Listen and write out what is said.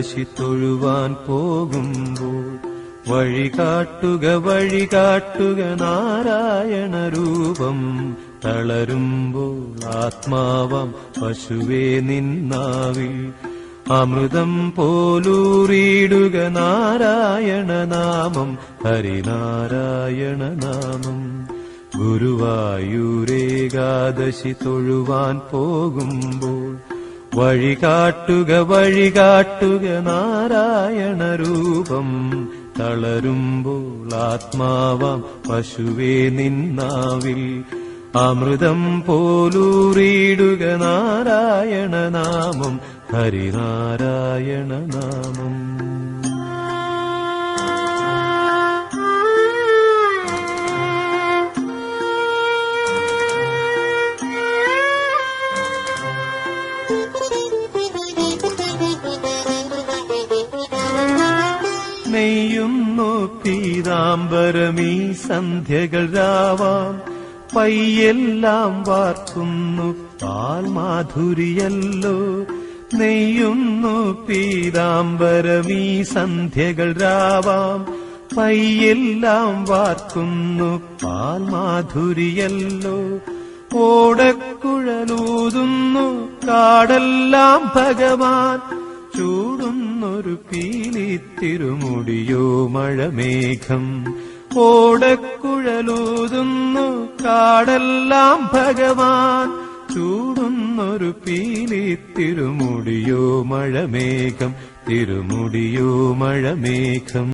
ഏകാദശി തൊഴുവാൻ പോകുമ്പോൾ വഴികാട്ടുക വഴികാട്ടുക നാരായണ രൂപം. തളരുമ്പോൾ ആത്മാവാം പശുവേ നിന്നാവിൽ അമൃതം പോലൂറിയിടുക നാരായണ നാമം, ഹരിനാരായണ നാമം. ഗുരുവായൂരേകാദശി തൊഴുവാൻ പോകുമ്പോൾ വഴികാട്ടുക വഴികാട്ടുക നാരായണ രൂപം. തളരുമ്പോൾ ആത്മാവാം പശുവേ നിന്നാവിൽ അമൃതം പോലൂറിയിടുക നാരായണ നാമം, ഹരിനാരായണ നാമം. നെയ്യുന്നു പീതാംബരമീ സന്ധ്യകൾ രാവാം, പയ്യെല്ലാം വാർക്കുന്നു പാൽമാധുരിയല്ലോ. നെയ്യുന്നു പീതാംബരമീ സന്ധ്യകൾ രാവാം, പയ്യെല്ലാം വാർക്കുന്നു പാൽമാധുരിയല്ലോ. ഓടക്കുഴലൂതുന്നു കാടെല്ലാം ഭഗവാൻ, ചൂടുന്നൊരു പീലിത്തിരുമുടിയോ മഴമേഘം. ഓടക്കുഴലൂതുന്നു കാടെല്ലാം ഭഗവാൻ, ചൂടുന്നൊരു പീലിത്തിരുമുടിയോ മഴമേഘം, തിരുമുടിയോ മഴമേഘം.